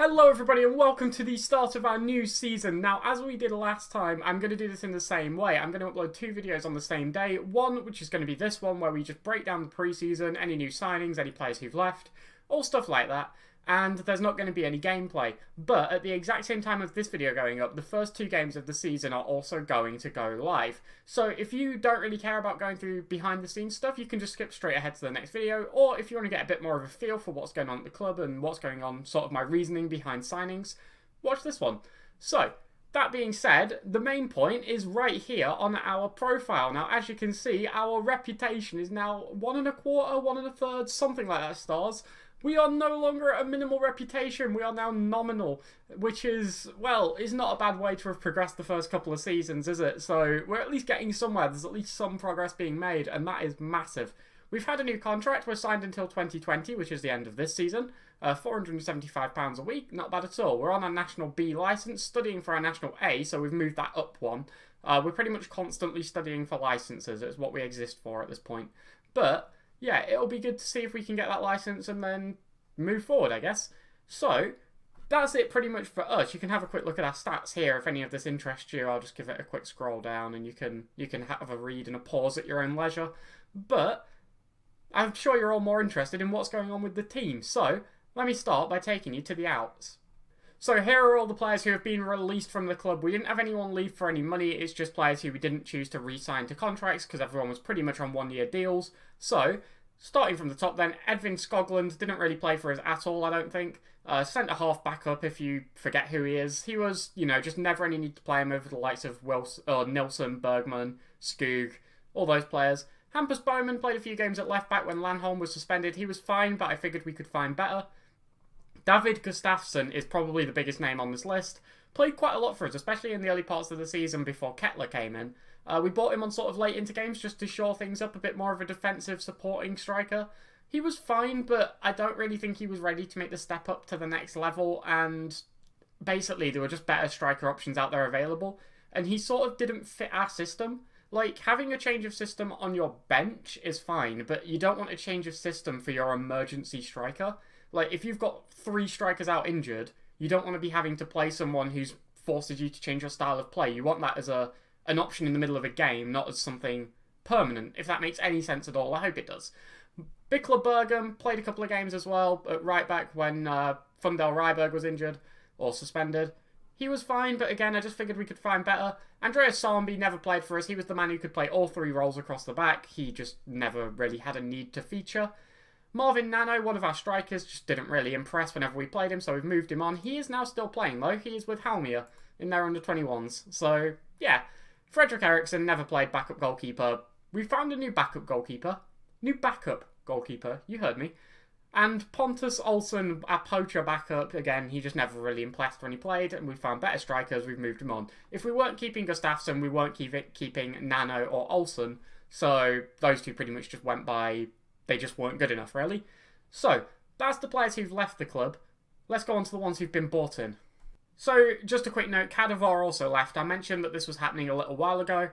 Hello everybody and welcome to the start of our new season. Now, as we did last time, I'm going to do this in the same way. I'm going to upload two videos on the same day. One, which is going to be this one, where we just break down the preseason, any new signings, any players who've left, all stuff like that. And there's not going to be any gameplay. But at the exact same time as this video going up, the first two games of the season are also going to go live. So if you don't really care about going through behind the scenes stuff, you can just skip straight ahead to the next video. Or if you want to get a bit more of a feel for what's going on at the club and what's going on, sort of my reasoning behind signings, watch this one. So, that being said, the main point is right here on our profile. Now, as you can see, our reputation is now 1.25, 1.33, something like that stars. We are no longer at a minimal reputation, we are now nominal, which is, well, is not a bad way to have progressed the first couple of seasons, is it? So we're at least getting somewhere, there's at least some progress being made, and that is massive. We've had a new contract, we're signed until 2020, which is the end of this season, £475 a week, not bad at all. We're on our National B licence, studying for our National A, so we've moved that up one. We're pretty much constantly studying for licences, it's what we exist for at this point. But yeah, it'll be good to see if we can get that license and then move forward, I guess. So, that's it pretty much for us. You can have a quick look at our stats here. If any of this interests you, I'll just give it a quick scroll down and you can have a read and a pause at your own leisure. But I'm sure you're all more interested in what's going on with the team. So, let me start by taking you to the outs. So here are all the players who have been released from the club. We didn't have anyone leave for any money, it's just players who we didn't choose to re-sign to contracts because everyone was pretty much on one-year deals. So, starting from the top then, Edvin Skoglund didn't really play for us at all, I don't think. Centre-half backup, if you forget who he is. He was, just never any need to play him over the likes of Nilsson, Bergman, Skog, all those players. Hampus Bowman played a few games at left-back when Landholm was suspended. He was fine, but I figured we could find better. David Gustafsson is probably the biggest name on this list. Played quite a lot for us, especially in the early parts of the season before Kettler came in. We bought him on sort of late into games just to shore things up, a bit more of a defensive supporting striker. He was fine, but I don't really think he was ready to make the step up to the next level, and basically there were just better striker options out there available, and he sort of didn't fit our system. Like, having a change of system on your bench is fine, but you don't want a change of system for your emergency striker. Like, if you've got 3 strikers out injured, you don't want to be having to play someone who's forces you to change your style of play. You want that as an option in the middle of a game, not as something permanent, if that makes any sense at all. I hope it does. Bikla Bergam played a couple of games as well at right back when Fundel Ryberg was injured or suspended. He was fine, but again, I just figured we could find better. Andreas Salmby never played for us. He was the man who could play all 3 roles across the back. He just never really had a need to feature. Marvin Nano, one of our strikers, just didn't really impress whenever we played him, so we've moved him on. He is now still playing, though. He is with Halmia in their under-21s. So, yeah. Fredrik Eriksson never played backup goalkeeper. We found a new backup goalkeeper. You heard me. And Pontus Olsson, our poacher backup, again, he just never really impressed when he played, and we found better strikers, we've moved him on. If we weren't keeping Gustafsson, we weren't keeping Nano or Olsson, so those two pretty much just went by. They just weren't good enough, really. So, that's the players who've left the club. Let's go on to the ones who've been bought in. So, just a quick note, Kadivar also left. I mentioned that this was happening a little while ago.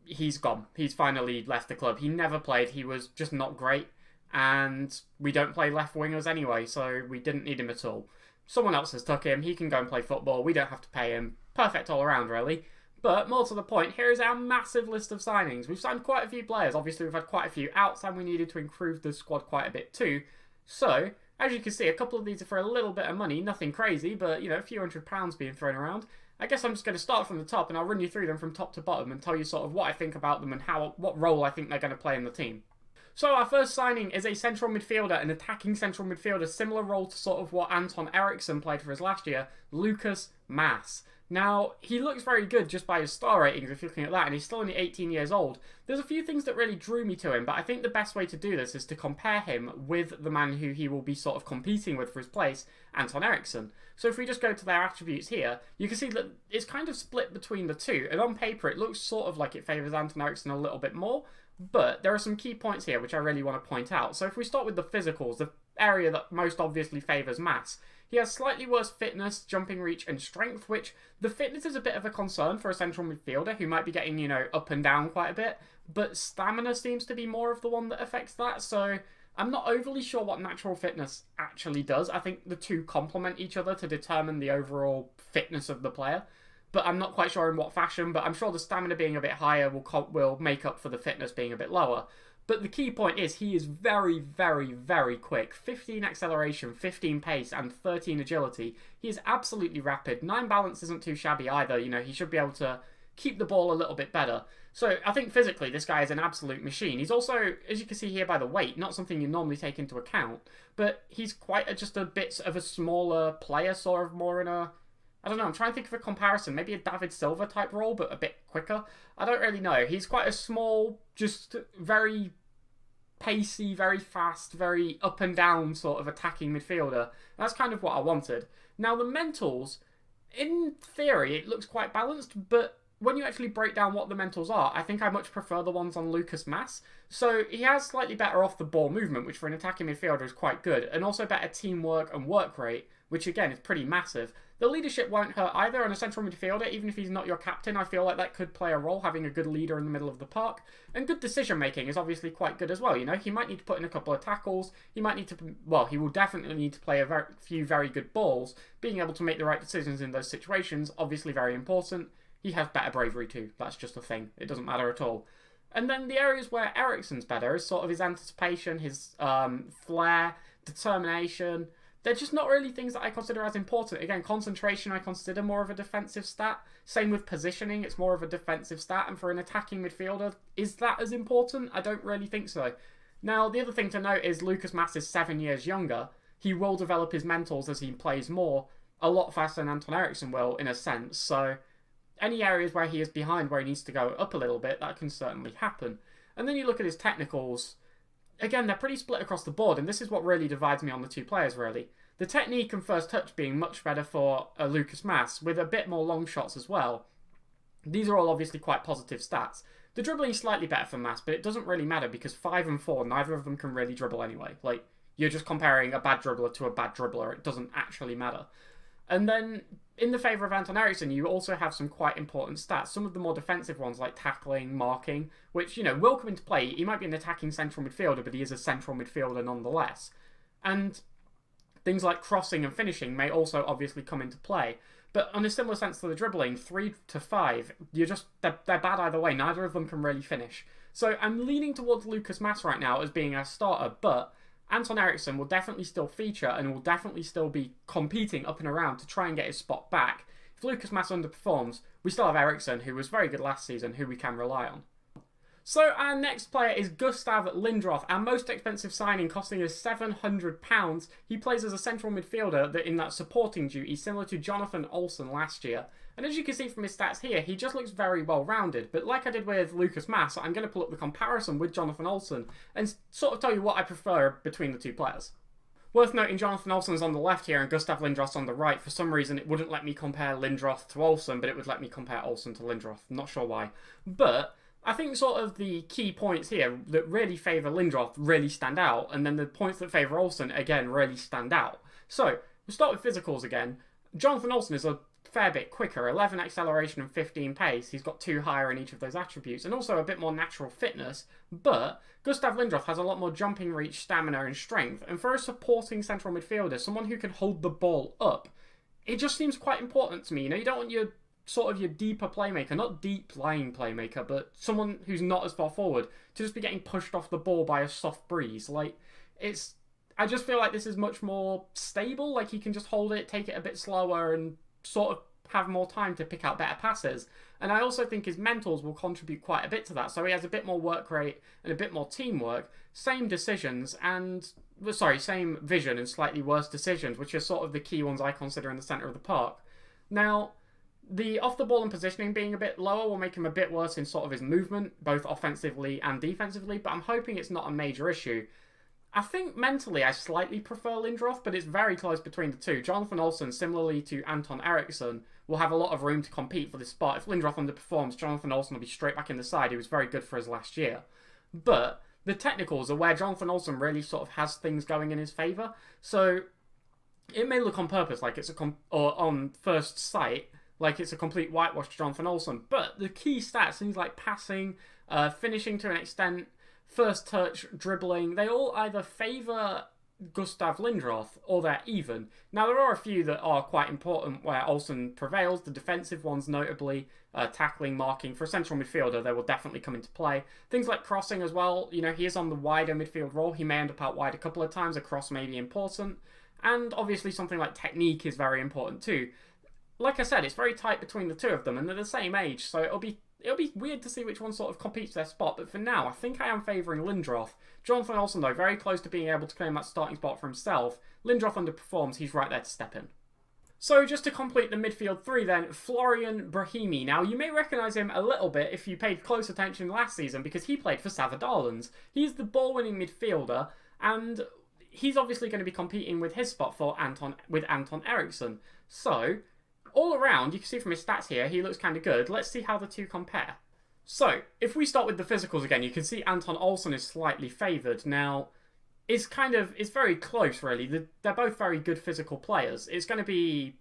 He's gone. He's finally left the club. He never played. He was just not great. And we don't play left wingers anyway, so we didn't need him at all. Someone else has took him. He can go and play football. We don't have to pay him. Perfect all around, really. But more to the point, here is our massive list of signings. We've signed quite a few players. Obviously, we've had quite a few outs, and we needed to improve the squad quite a bit too. So, as you can see, a couple of these are for a little bit of money. Nothing crazy, but, a few £100 being thrown around. I guess I'm just going to start from the top, and I'll run you through them from top to bottom and tell you sort of what I think about them and what role I think they're going to play in the team. So our first signing is a central midfielder, an attacking central midfielder, similar role to sort of what Anton Eriksson played for us last year, Lucas Mass. Now, he looks very good just by his star ratings if you're looking at that, and he's still only 18 years old. There's a few things that really drew me to him, but I think the best way to do this is to compare him with the man who he will be sort of competing with for his place, Anton Eriksson. So if we just go to their attributes here, you can see that it's kind of split between the two, and on paper it looks sort of like it favours Anton Eriksson a little bit more, but there are some key points here which I really want to point out. So if we start with the physicals, the area that most obviously favours Mass, he has slightly worse fitness, jumping reach and strength, which the fitness is a bit of a concern for a central midfielder who might be getting, up and down quite a bit, but stamina seems to be more of the one that affects that, so I'm not overly sure what natural fitness actually does. I think the two complement each other to determine the overall fitness of the player, but I'm not quite sure in what fashion, but I'm sure the stamina being a bit higher will make up for the fitness being a bit lower. But the key point is he is very, very, very quick. 15 acceleration, 15 pace, and 13 agility. He is absolutely rapid. 9 balance isn't too shabby either. You know, he should be able to keep the ball a little bit better. So I think physically this guy is an absolute machine. He's also, as you can see here by the weight, not something you normally take into account, but he's quite just a bit of a smaller player, sort of more in a, I don't know, I'm trying to think of a comparison. Maybe a David Silva type role, but a bit quicker. I don't really know. He's quite a small, just very pacey, very fast, very up and down sort of attacking midfielder. That's kind of what I wanted. Now the mentals, in theory, it looks quite balanced, but when you actually break down what the mentals are, I think I much prefer the ones on Lucas Mas. So he has slightly better off the ball movement, which for an attacking midfielder is quite good, and also better teamwork and work rate, which again is pretty massive. The leadership won't hurt either on a central midfielder, even if he's not your captain. I feel like that could play a role, having a good leader in the middle of the park. And good decision making is obviously quite good as well. You know, he might need to put in a couple of tackles. He might need to, well, he will definitely need to play a few very good balls. Being able to make the right decisions in those situations, obviously very important. He has better bravery too. That's just a thing. It doesn't matter at all. And then the areas where Eriksen's better is sort of his anticipation, his flair, determination. They're just not really things that I consider as important. Again, concentration I consider more of a defensive stat. Same with positioning, it's more of a defensive stat. And for an attacking midfielder, is that as important? I don't really think so. Now, the other thing to note is Lucas Mas is 7 years younger. He will develop his mentals as he plays more, a lot faster than Anton Eriksen will, in a sense. So any areas where he is behind, where he needs to go up a little bit, that can certainly happen. And then you look at his technicals. Again, they're pretty split across the board, and this is what really divides me on the two players, really. The technique and first touch being much better for Lucas Mas, with a bit more long shots as well. These are all obviously quite positive stats. The dribbling is slightly better for Mas, but it doesn't really matter because 5 and 4, neither of them can really dribble anyway. Like, you're just comparing a bad dribbler to a bad dribbler. It doesn't actually matter. And then, in the favour of Anton Eriksen, you also have some quite important stats. Some of the more defensive ones, like tackling, marking, which, you know, will come into play. He might be an attacking central midfielder, but he is a central midfielder nonetheless. And things like crossing and finishing may also obviously come into play. But on a similar sense to the dribbling, 3 to 5, they're bad either way. Neither of them can really finish. So I'm leaning towards Lucas Mas right now as being our starter, but Anton Eriksen will definitely still feature and will definitely still be competing up and around to try and get his spot back. If Lucas Mas underperforms, we still have Eriksen, who was very good last season, who we can rely on. So our next player is Gustav Lindroth, our most expensive signing, costing us £700. He plays as a central midfielder in that supporting duty, similar to Jonathan Olsen last year. And as you can see from his stats here, he just looks very well rounded. But like I did with Lucas Mas, I'm going to pull up the comparison with Jonathan Olsen and sort of tell you what I prefer between the two players. Worth noting, Jonathan Olsen's on the left here and Gustav Lindroth's on the right. For some reason, it wouldn't let me compare Lindroth to Olsen, but it would let me compare Olsen to Lindroth. Not sure why. But I think sort of the key points here that really favour Lindroth really stand out, and then the points that favour Olsen, again, really stand out. So, we'll start with physicals again. Jonathan Olsen is a fair bit quicker, 11 acceleration and 15 pace. He's got 2 higher in each of those attributes, and also a bit more natural fitness, but Gustav Lindroth has a lot more jumping reach, stamina and strength, and for a supporting central midfielder, someone who can hold the ball up, it just seems quite important to me. You know, you don't want your sort of your deeper playmaker, not deep lying playmaker, but someone who's not as far forward to just be getting pushed off the ball by a soft breeze. Like, I just feel like this is much more stable. Like, he can just hold it, take it a bit slower, and sort of have more time to pick out better passes. And I also think his mentals will contribute quite a bit to that. So he has a bit more work rate and a bit more teamwork, same decisions and, same vision and slightly worse decisions, which are sort of the key ones I consider in the centre of the park. Now, the off-the-ball and positioning being a bit lower will make him a bit worse in sort of his movement, both offensively and defensively, but I'm hoping it's not a major issue. I think mentally I slightly prefer Lindroth, but it's very close between the two. Jonathan Olsen, similarly to Anton Eriksen, will have a lot of room to compete for this spot. If Lindroth underperforms, Jonathan Olsen will be straight back in the side. He was very good for us last year. But the technicals are where Jonathan Olsen really sort of has things going in his favour. So it may look on purpose like it's or on first sight like it's a complete whitewash to Jonathan Olsen, but the key stats, things like passing, finishing to an extent, first touch, dribbling, they all either favour Gustav Lindroth or they're even. Now, there are a few that are quite important where Olsen prevails, the defensive ones notably, tackling, marking. For a central midfielder, they will definitely come into play. Things like crossing as well, you know, he is on the wider midfield role. He may end up out wide a couple of times, a cross may be important. And obviously something like technique is very important too. Like I said, it's very tight between the two of them and they're the same age, so it'll be weird to see which one sort of competes their spot, but for now, I think I am favouring Lindroth. Jonathan Olsen, though, very close to being able to claim that starting spot for himself. Lindroth underperforms, he's right there to step in. So just to complete the midfield three then, Florian Brahimi. Now, you may recognise him a little bit if you paid close attention last season because he played for Savadalens. He's the ball-winning midfielder, and he's obviously going to be competing with his spot for Anton Eriksson. So, all around, you can see from his stats here, he looks kind of good. Let's see how the two compare. So, if we start with the physicals again, you can see Anton Olsen is slightly favoured. Now, it's very close, really. They're both very good physical players. It's going to be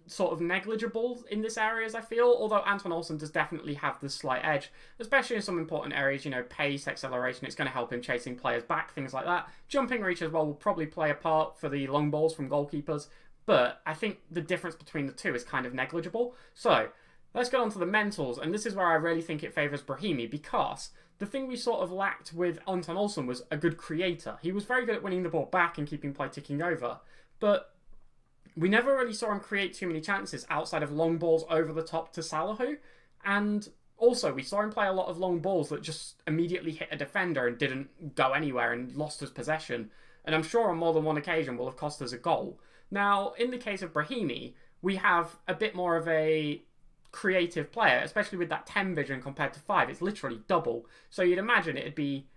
sort of negligible in this area, as I feel, although Anton Olsen does definitely have the slight edge, especially in some important areas, you know, pace, acceleration. It's going to help him chasing players back, things like that. Jumping reach as well will probably play a part for the long balls from goalkeepers. But I think the difference between the two is kind of negligible. So, let's get on to the mentals, and this is where I really think it favours Brahimi, because the thing we sort of lacked with Anton Olsen was a good creator. He was very good at winning the ball back and keeping play ticking over, but we never really saw him create too many chances outside of long balls over the top to Salahu, and also we saw him play a lot of long balls that just immediately hit a defender and didn't go anywhere and lost us possession, and I'm sure on more than one occasion will have cost us a goal. Now, in the case of Brahimi, we have a bit more of a creative player, especially with that 10 vision compared to 5. It's literally double. So you'd imagine it'd be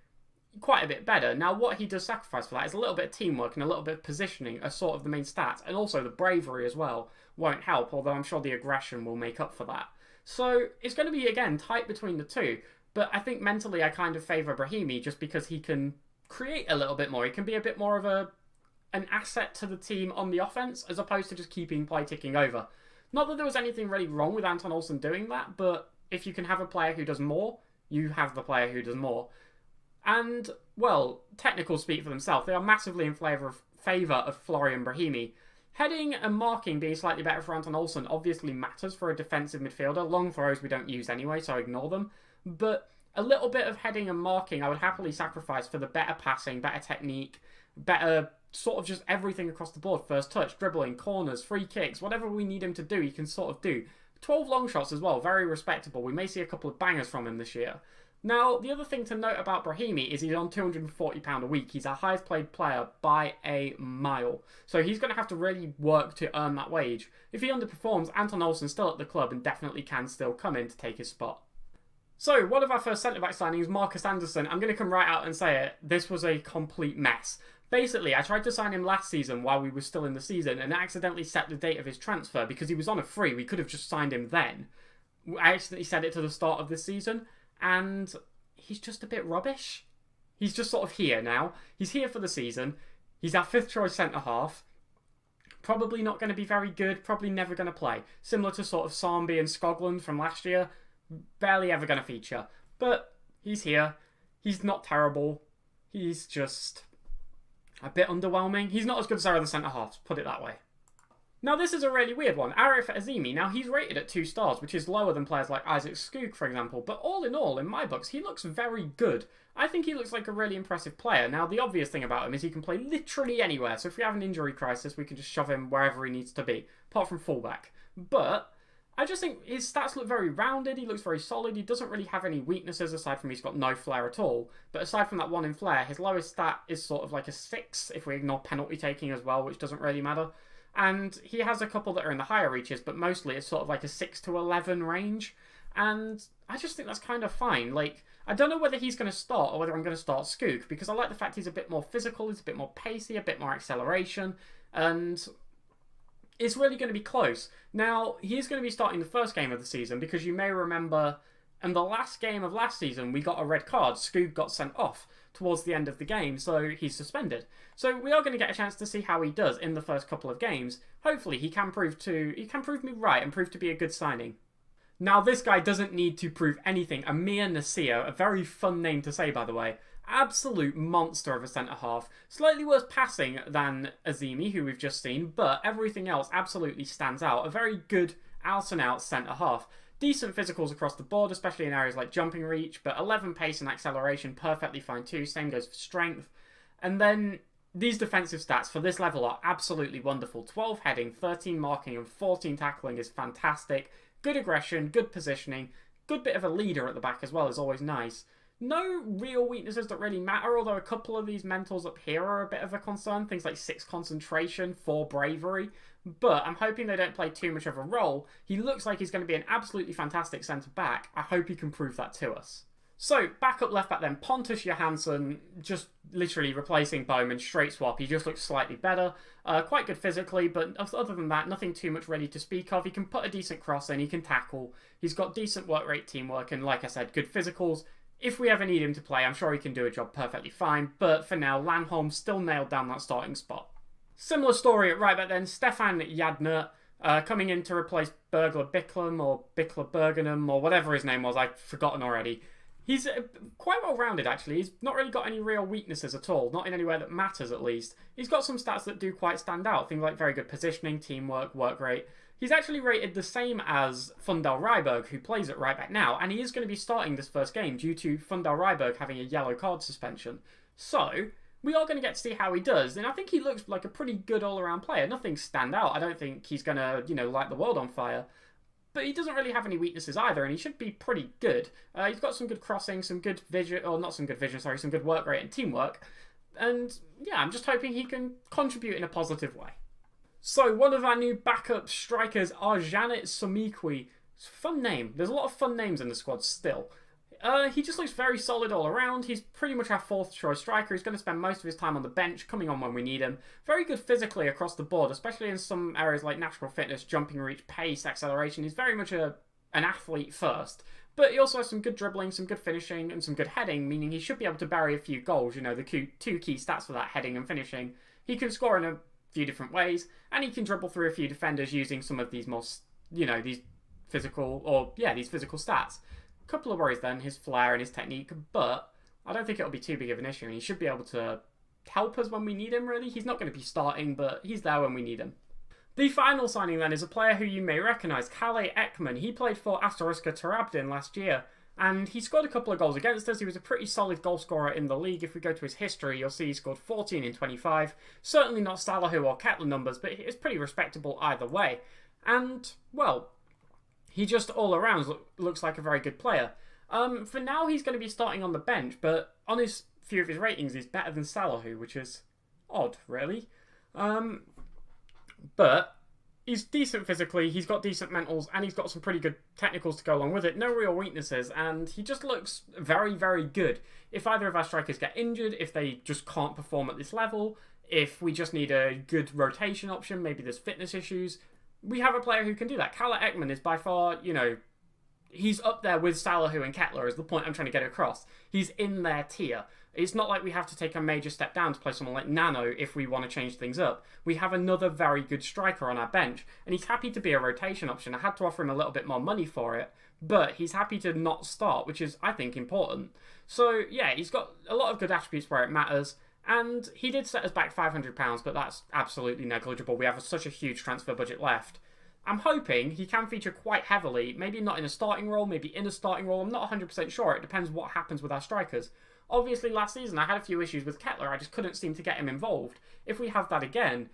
quite a bit better. Now, what he does sacrifice for that is a little bit of teamwork and a little bit of positioning as sort of the main stats. And also the bravery as well won't help, although I'm sure the aggression will make up for that. So it's going to be, again, tight between the two. But I think mentally I kind of favour Brahimi just because he can create a little bit more. He can be a bit more of an asset to the team on the offense as opposed to just keeping play ticking over. Not that there was anything really wrong with Anton Olsen doing that, but if you can have a player who does more, you have the player who does more. And, well, technicals speak for themselves. They are massively in favour of Florian Brahimi. Heading and marking being slightly better for Anton Olsen obviously matters for a defensive midfielder. Long throws we don't use anyway, so ignore them. But a little bit of heading and marking I would happily sacrifice for the better passing, better technique, better sort of just everything across the board. First touch, dribbling, corners, free kicks, whatever we need him to do, he can sort of do. 12 long shots as well, very respectable. We may see a couple of bangers from him this year. Now, the other thing to note about Brahimi is he's on £240 a week. He's our highest paid player by a mile. So he's going to have to really work to earn that wage. If he underperforms, Anton Olsen's still at the club and definitely can still come in to take his spot. So, one of our first centre-back signings, Marcus Anderson, I'm going to come right out and say it, this was a complete mess. Basically, I tried to sign him last season while we were still in the season and accidentally set the date of his transfer because he was on a free. We could have just signed him then. I accidentally set it to the start of this season and he's just a bit rubbish. He's just sort of here now. He's here for the season. He's our 5th choice centre-half. Probably not going to be very good. Probably never going to play. Similar to sort of Sambi and Skoglund from last year. Barely ever going to feature. But he's here. He's not terrible. He's just a bit underwhelming. He's not as good as our other centre-halves, put it that way. Now, this is a really weird one. Arif Azimi, now he's rated at 2 stars, which is lower than players like Isaac Skoog, for example. But all in all, in my books, he looks very good. I think he looks like a really impressive player. Now, the obvious thing about him is he can play literally anywhere. So if we have an injury crisis, we can just shove him wherever he needs to be, apart from fullback. But I just think his stats look very rounded. He looks very solid. He doesn't really have any weaknesses aside from he's got no flair at all. But aside from that one in flair, his lowest stat is sort of like a 6 if we ignore penalty taking as well, which doesn't really matter. And he has a couple that are in the higher reaches, but mostly it's sort of like a 6 to 11 range. And I just think that's kind of fine. Like, I don't know whether he's going to start or whether I'm going to start Skook, because I like the fact he's a bit more physical, he's a bit more pacey, a bit more acceleration, and it's really going to be close. Now, he is going to be starting the first game of the season, because you may remember in the last game of last season, we got a red card. Skoog got sent off towards the end of the game, so he's suspended. So we are going to get a chance to see how he does in the first couple of games. Hopefully he can prove me right and prove to be a good signing. Now, this guy doesn't need to prove anything. Amir Nasir, a very fun name to say, by the way. absolute monster of a centre-half. Slightly worse passing than Azimi, who we've just seen, but everything else absolutely stands out. A very good out-and-out centre-half. Decent physicals across the board, especially in areas like jumping reach, but 11 pace and acceleration, perfectly fine too. Same goes for strength. And then these defensive stats for this level are absolutely wonderful. 12 heading, 13 marking, and 14 tackling is fantastic. Good aggression, good positioning, good bit of a leader at the back as well is always nice. No real weaknesses that really matter, although a couple of these mentals up here are a bit of a concern. Things like 6 concentration, 4 bravery. But I'm hoping they don't play too much of a role. He looks like he's going to be an absolutely fantastic centre-back. I hope he can prove that to us. So, back up left back then, Pontus Johansson, just literally replacing Bowman, straight swap. He just looks slightly better. Quite good physically, but other than that, nothing too much ready to speak of. He can put a decent cross in, he can tackle. He's got decent work rate, teamwork, and like I said, good physicals. If we ever need him to play, I'm sure he can do a job perfectly fine. But for now, Landholm still nailed down that starting spot. Similar story at right back then, Stefan Jadner coming in to replace Bergler Bicklum or Bickler Bergenham or whatever his name was, I've forgotten already. He's quite well-rounded, actually. He's not really got any real weaknesses at all, not in anywhere that matters, at least. He's got some stats that do quite stand out, things like very good positioning, teamwork, work rate. He's actually rated the same as Fundal Ryberg, who plays at right back now, and he is going to be starting this first game due to Fundal Ryberg having a yellow card suspension. So, we are going to get to see how he does, and I think he looks like a pretty good all-around player. Nothing stand out. I don't think he's going to, light the world on fire. But he doesn't really have any weaknesses either, and he should be pretty good. He's got some good crossing, some good vision, or not some good vision, sorry, some good work rate and teamwork. And yeah, I'm just hoping he can contribute in a positive way. So, one of our new backup strikers are Janet Somikwi. Fun name. There's a lot of fun names in the squad still. He just looks very solid all around. He's pretty much our 4th choice striker. He's going to spend most of his time on the bench, coming on when we need him. Very good physically across the board, especially in some areas like natural fitness, jumping reach, pace, acceleration. He's very much an athlete first. But he also has some good dribbling, some good finishing, and some good heading, meaning he should be able to bury a few goals. The two key stats for that, heading and finishing. He can score in a few different ways, and he can dribble through a few defenders using some of these more, these physical stats. Couple of worries then, his flair and his technique, but I don't think it'll be too big of an issue, and he should be able to help us when we need him, really. He's not going to be starting, but he's there when we need him. The final signing then is a player who you may recognise, Kalle Ekman. He played for Astoriska Tarabdin last year, and he scored a couple of goals against us. He was a pretty solid goal scorer in the league. If we go to his history, you'll see he scored 14 in 25. Certainly not Salahu or Kettler numbers, but it's pretty respectable either way. And, well, he just all around looks like a very good player. For now, he's going to be starting on the bench, but on his few of his ratings, he's better than Salahu, which is odd, really. But he's decent physically, he's got decent mentals, and he's got some pretty good technicals to go along with it. No real weaknesses, and he just looks very, very good. If either of our strikers get injured, if they just can't perform at this level, if we just need a good rotation option, maybe there's fitness issues, we have a player who can do that. Kalle Ekman is by far, he's up there with Salahu and Kettler is the point I'm trying to get across. He's in their tier. It's not like we have to take a major step down to play someone like Nano if we want to change things up. We have another very good striker on our bench, and he's happy to be a rotation option. I had to offer him a little bit more money for it, but he's happy to not start, which is, I think, important. So, yeah, he's got a lot of good attributes where it matters. And he did set us back £500, but that's absolutely negligible. We have such a huge transfer budget left. I'm hoping he can feature quite heavily, maybe not in a starting role, maybe in a starting role. I'm not 100% sure. It depends what happens with our strikers. Obviously, last season I had a few issues with Kettler. I just couldn't seem to get him involved. If we have that again,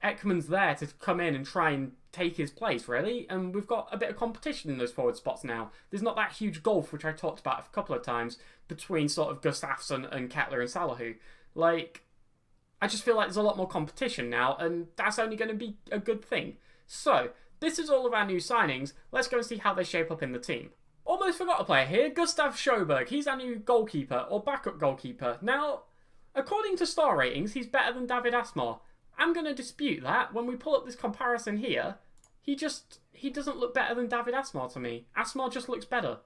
Ekman's there to come in and try and take his place, really. And we've got a bit of competition in those forward spots now. There's not that huge gulf, which I talked about a couple of times, between sort of Gustafsson and Kettler and Salahu. I just feel like there's a lot more competition now, and that's only going to be a good thing. So, this is all of our new signings. Let's go and see how they shape up in the team. Almost forgot a player here, Gustav Sjoberg. He's our new goalkeeper, or backup goalkeeper. Now, according to star ratings, he's better than David Asmar. I'm going to dispute that. When we pull up this comparison here, he doesn't look better than David Asmar to me. Asmar just looks better.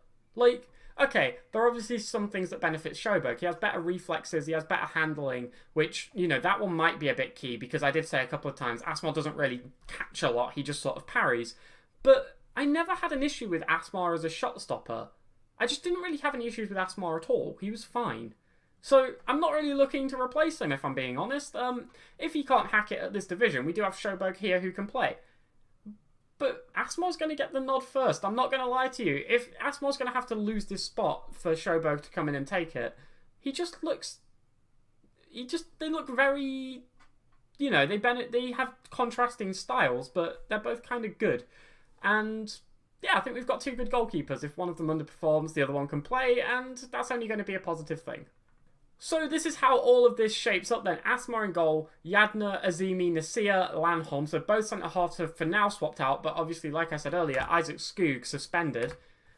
Okay, there are obviously some things that benefit Sjoberg. He has better reflexes, he has better handling, which, that one might be a bit key, because I did say a couple of times, Asmar doesn't really catch a lot, he just sort of parries. But I never had an issue with Asmar as a shot stopper. I just didn't really have any issues with Asmar at all. He was fine. So I'm not really looking to replace him, if I'm being honest. If he can't hack it at this division, we do have Sjoberg here who can play. But Asmar's going to get the nod first. I'm not going to lie to you. If Asmar's going to have to lose this spot for Sjoberg to come in and take it, he just looks... They look very... You know, they have contrasting styles, but they're both kind of good. And yeah, I think we've got two good goalkeepers. If one of them underperforms, the other one can play, and that's only going to be a positive thing. So this is how all of this shapes up then. Asmar in goal, Yadner, Azimi, Nasia, Lanholm. So both centre-halves have for now swapped out, but obviously, like I said earlier, Isaac Skog suspended.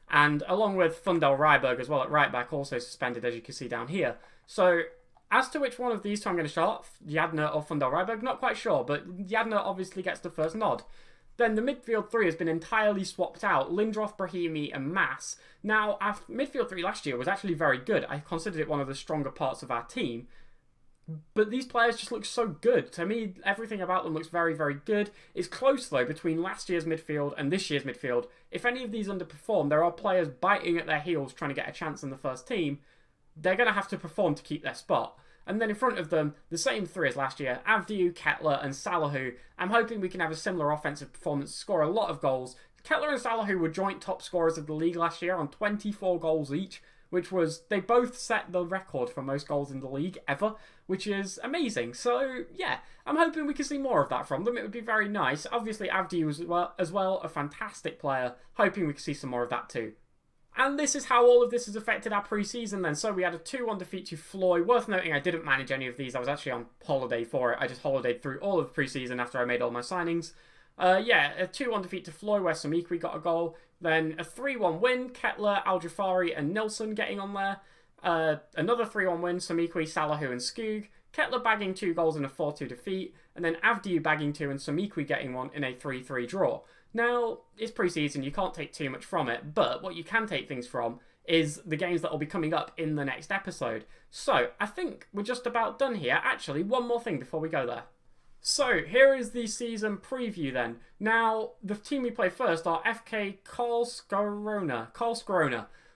And along with Fundel Ryberg as well at right-back, also suspended, as you can see down here. So as to which one of these two I'm going to start, Yadner or Fundel Ryberg, not quite sure, but Yadner obviously gets the first nod. Then the midfield three has been entirely swapped out. Lindroth, Brahimi and Mass. Now, our midfield three last year was actually very good. I considered it one of the stronger parts of our team. But these players just look so good. To me, everything about them looks very, very good. It's close, though, between last year's midfield and this year's midfield. If any of these underperform, there are players biting at their heels trying to get a chance in the first team. They're going to have to perform to keep their spot. And then in front of them, the same three as last year, Avdiu, Kettler and Salahu. I'm hoping we can have a similar offensive performance, score a lot of goals. Kettler and Salahu were joint top scorers of the league last year on 24 goals each, which was, they both set the record for most goals in the league ever, which is amazing. So yeah, I'm hoping we can see more of that from them. It would be very nice. Obviously Avdiu as well, a fantastic player. Hoping we can see some more of that too. And this is how all of this has affected our pre-season then. So we had a 2-1 defeat to Floy. Worth noting, I didn't manage any of these. I was actually on holiday for it. I just holidayed through all of the pre-season after I made all my signings. Yeah, a 2-1 defeat to Floy where Samikwi got a goal. Then a 3-1 win, Kettler, Al-Jafari and Nilsson getting on there. Another 3-1 win, Samikwi, Salahu and Skog. Kettler bagging 2 goals in a 4-2 defeat. And then Avdiu bagging 2 and Samikwi getting 1 in a 3-3 draw. Now, it's pre-season, you can't take too much from it, but what you can take things from is the games that will be coming up in the next episode. So, I think we're just about done here. Actually, one more thing before we go there. So, here is the season preview then. Now, the team we play first are FK Karlskrona,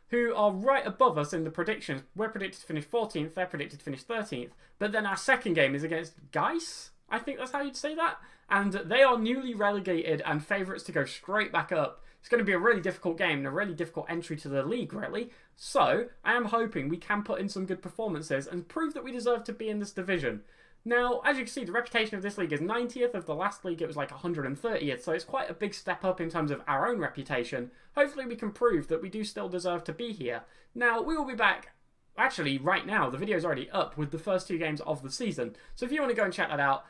who are right above us in the predictions. We're predicted to finish 14th, they're predicted to finish 13th. But then our second game is against Gais? I think that's how you'd say that. And they are newly relegated and favourites to go straight back up. It's going to be a really difficult game and a really difficult entry to the league, really. So, I am hoping we can put in some good performances and prove that we deserve to be in this division. Now, as you can see, the reputation of this league is 90th. Of the last league, it was like 130th. So it's quite a big step up in terms of our own reputation. Hopefully we can prove that we do still deserve to be here. Now, we will be back. Actually, right now, the video's already up with the first 2 games of the season. So if you want to go and check that out,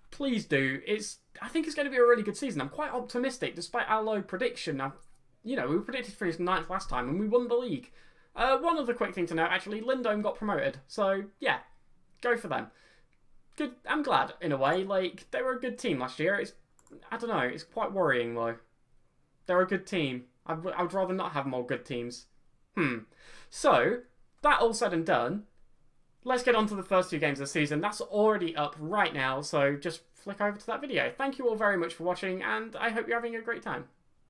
please do. I think it's going to be a really good season. I'm quite optimistic, despite our low prediction. We were predicted to finish 9th last time, and we won the league. One other quick thing to note, actually, Lindome got promoted. So, yeah, go for them. Good. I'm glad, in a way. Like, they were a good team last year. I don't know, it's quite worrying, though. They're a good team. I would rather not have more good teams. So, that all said and done, let's get on to the first 2 games of the season. That's already up right now, so just flick over to that video. Thank you all very much for watching, and I hope you're having a great time.